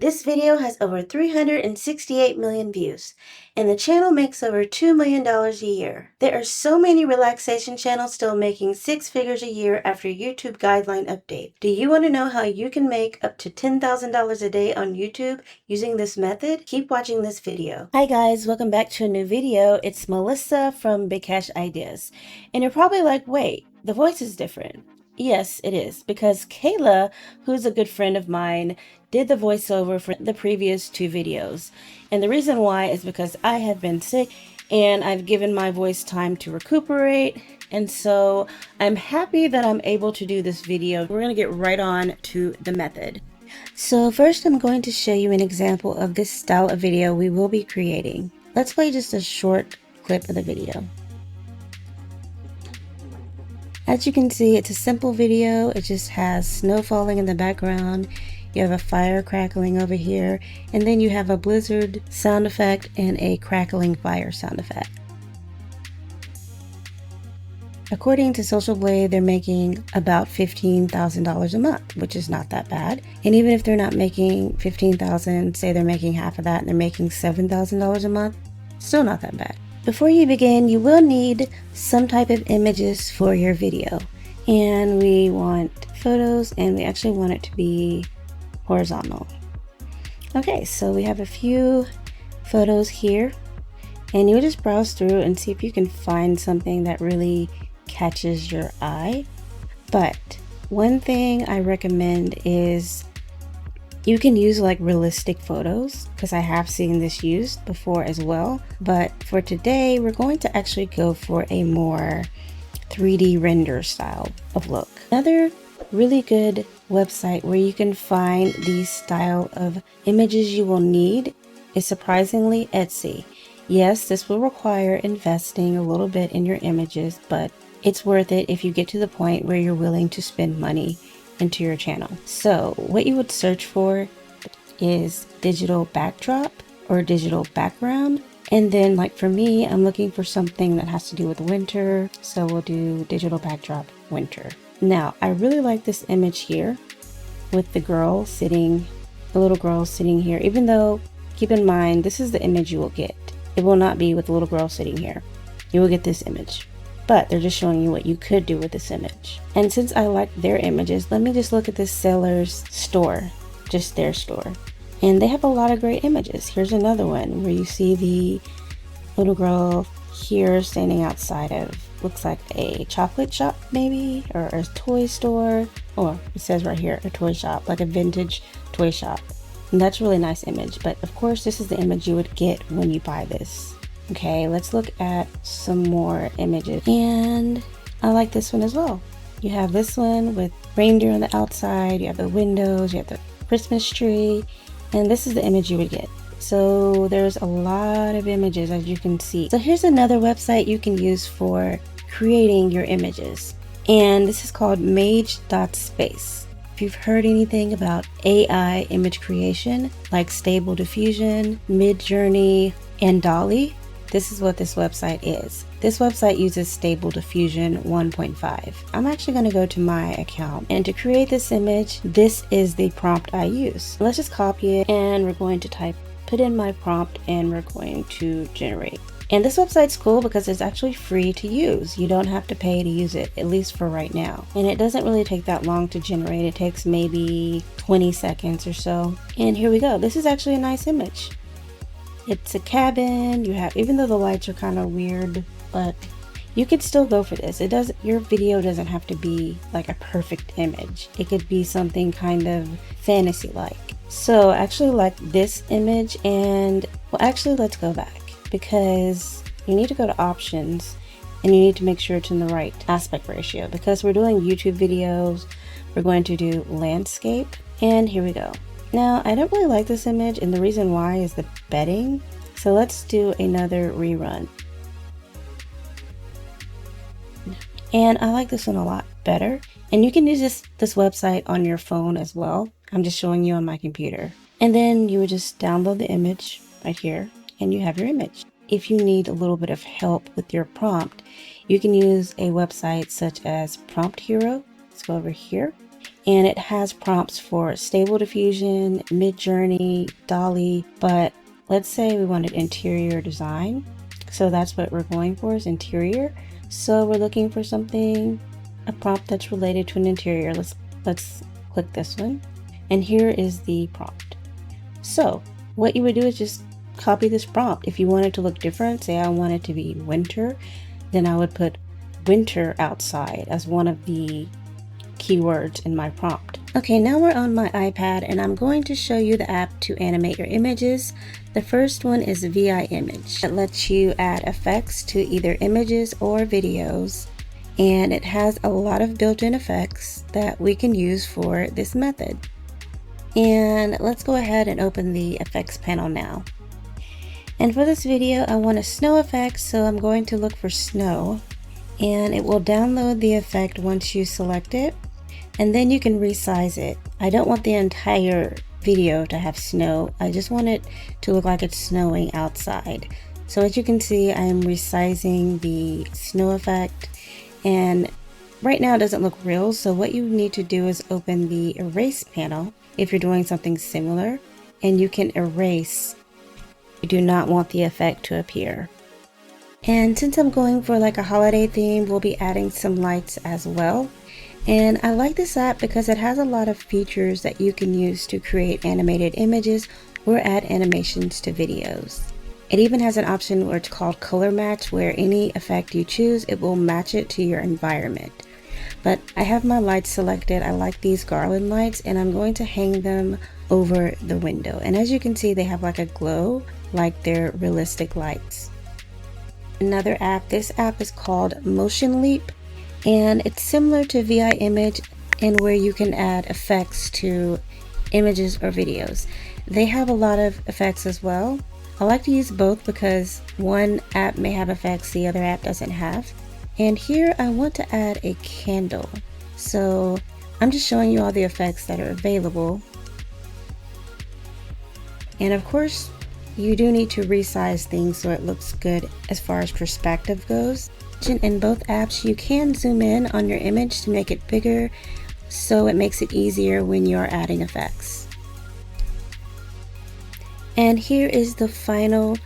This video has over 368 million views, and the channel makes over $2 million a year. There are so many relaxation channels still making six figures a year after YouTube guideline update. Do you want to know how you can make up to $10,000 a day on YouTube using this method? Keep watching this video. Hi guys, welcome back to a new video. It's Melissa from Big Cash Ideas. And you're probably like, wait, the voice is different. Yes, it is, because Kayla, who's a good friend of mine, did the voiceover for the previous two videos. And the reason why is because I have been sick and I've given my voice time to recuperate. And so I'm happy that I'm able to do this video. We're going to get right on to the method. So first I'm going to show you an example of this style of video we will be creating. Let's play just a short clip of the video. As you can see, it's a simple video. It just has snow falling in the background. You have a fire crackling over here, and then you have a blizzard sound effect and a crackling fire sound effect. According to Social Blade, they're making about $15,000 a month, which is not that bad. And even if they're not making $15,000, say they're making half of that and they're making $7,000 a month, still not that bad. Before you begin, you will need some type of images for your video. And we want photos, and we actually want it to be horizontal. Okay, so we have a few photos here, and you just browse through and see if you can find something that really catches your eye. But one thing I recommend is you can use like realistic photos, because I have seen this used before as well. But for today, we're going to actually go for a more 3D render style of look. Another really good website where you can find these style of images you will need is surprisingly Etsy. Yes, this will require investing a little bit in your images, but it's worth it if you get to the point where you're willing to spend money into your channel. So what you would search for is digital backdrop or digital background. And then like for me, I'm looking for something that has to do with winter. So we'll do digital backdrop winter. Now, I really like this image here with the girl sitting, the little girl sitting here, even though keep in mind, this is the image you will get. It will not be with the little girl sitting here. You will get this image. But they're just showing you what you could do with this image. And since I like their images, let me just look at this seller's store, just their store. And they have a lot of great images. Here's another one where you see the little girl here standing outside of, looks like a chocolate shop maybe, or a toy store. Or it says right here, a toy shop, like a vintage toy shop. And that's a really nice image. But of course, this is the image you would get when you buy this. Okay, let's look at some more images. And I like this one as well. You have this one with reindeer on the outside, you have the windows, you have the Christmas tree, and this is the image you would get. So there's a lot of images, as you can see. So here's another website you can use for creating your images. And this is called mage.space. If you've heard anything about AI image creation, like Stable Diffusion, Midjourney, and Dolly, this is what this website is. This website uses Stable Diffusion 1.5. I'm actually going to go to my account, and to create this image, this is the prompt I use. Let's just copy it, and we're going to put in my prompt, and we're going to generate. And this website's cool because it's actually free to use. You don't have to pay to use it, at least for right now. And it doesn't really take that long to generate. It takes maybe 20 seconds or so. And here we go. This is actually a nice image. It's a cabin. You have, even though the lights are kind of weird, but you could still go for this. Your video doesn't have to be like a perfect image. It could be something kind of fantasy-like. So I actually like this image, and well, actually let's go back, because you need to go to options and you need to make sure it's in the right aspect ratio, because we're doing YouTube videos. We're going to do landscape, and here we go. Now, I don't really like this image, and the reason why is the bedding. So let's do another rerun. And I like this one a lot better. And you can use this website on your phone as well. I'm just showing you on my computer. And then you would just download the image right here, and you have your image. If you need a little bit of help with your prompt, you can use a website such as Prompt Hero. Let's go over here. and it has prompts for Stable Diffusion, Mid-Journey, Dolly, but let's say we wanted interior design. So that's what we're going for, is interior. So we're looking for something, a prompt that's related to an interior. Let's click this one. And here is the prompt. So what you would do is just copy this prompt. If you want it to look different, say I want it to be winter, then I would put winter outside as one of the keywords in my prompt. Okay, now we're on my iPad and I'm going to show you the app to animate your images. The first one is VI Image. It lets you add effects to either images or videos, and it has a lot of built-in effects that we can use for this method. And let's go ahead and open the effects panel now. And for this video, I want a snow effect, so I'm going to look for snow, and it will download the effect once you select it, and then you can resize it. I don't want the entire video to have snow. I just want it to look like it's snowing outside. So as you can see, I'm resizing the snow effect, and right now it doesn't look real. So what you need to do is open the erase panel if you're doing something similar, and you can erase. You do not want the effect to appear. And since I'm going for like a holiday theme, we'll be adding some lights as well. And I like this app because it has a lot of features that you can use to create animated images or add animations to videos. It even has an option where it's called color match, where any effect you choose, it will match it to your environment. But I have my lights selected. I like these garland lights, and I'm going to hang them over the window. And as you can see, they have like a glow, like they're realistic lights. Another app, this app is called Motion Leap, and it's similar to VI Image and where you can add effects to images or videos. They have a lot of effects as well. I like to use both because one app may have effects the other app doesn't have. And here I want to add a candle. So I'm just showing you all the effects that are available. And of course, you do need to resize things so it looks good as far as perspective goes. In both apps, you can zoom in on your image to make it bigger, so it makes it easier when you're adding effects. And here is the final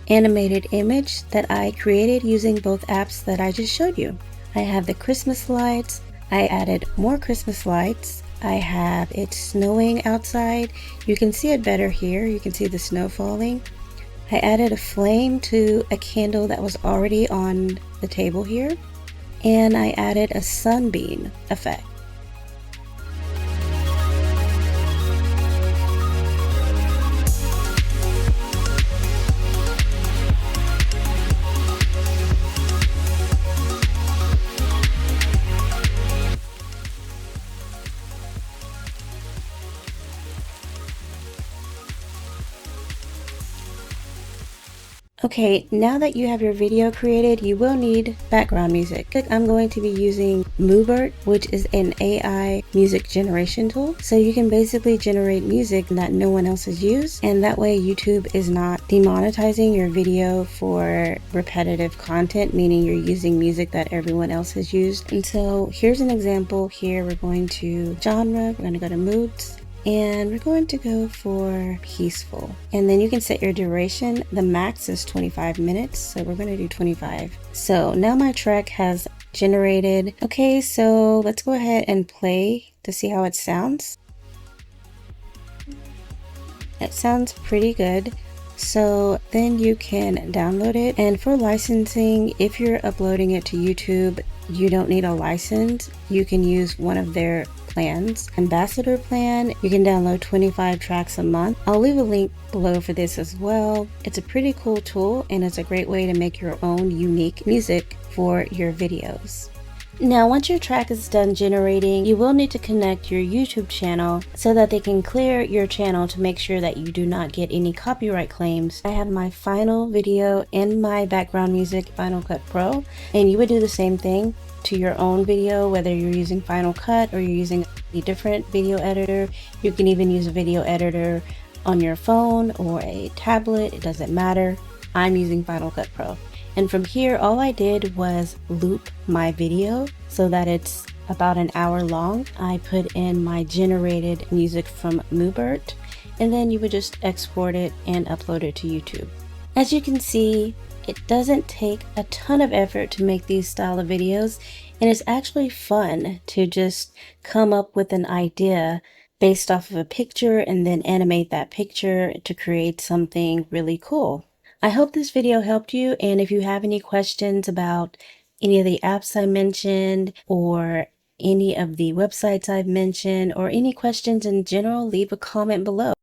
animated image that I created using both apps that I just showed you. I have the Christmas lights. I added more Christmas lights. I have it snowing outside. You can see it better here. You can see the snow falling. I added a flame to a candle that was already on the table here, and I added a sunbeam effect. Okay, now that you have your video created, you will need background music. I'm going to be using Moobert, which is an AI music generation tool. So you can basically generate music that no one else has used, and that way YouTube is not demonetizing your video for repetitive content, meaning you're using music that everyone else has used. And so here's an example. Here we're going to genre, we're going to go to moods, and we're going to go for peaceful, and then you can set your duration. The max is 25 minutes, so we're going to do 25. So now my track has generated. Okay, so let's go ahead and play to see how it sounds. It sounds pretty good. So then you can download it, and for licensing, if you're uploading it to YouTube, you don't need a license. You can use one of their plans. Ambassador plan, you can download 25 tracks a month. I'll leave a link below for this as well. It's a pretty cool tool, and it's a great way to make your own unique music for your videos. Now, once your track is done generating, you will need to connect your YouTube channel so that they can clear your channel to make sure that you do not get any copyright claims. I have my final video in my background music, Final Cut Pro, and you would do the same thing to your own video, whether you're using Final Cut or you're using a different video editor. You can even use a video editor on your phone or a tablet, it doesn't matter. I'm using Final Cut Pro. And from here, all I did was loop my video so that it's about an hour long. I put in my generated music from Moobert, and then you would just export it and upload it to YouTube. As you can see, it doesn't take a ton of effort to make these style of videos, and it's actually fun to just come up with an idea based off of a picture and then animate that picture to create something really cool. I hope this video helped you, and if you have any questions about any of the apps I mentioned or any of the websites I've mentioned or any questions in general, leave a comment below.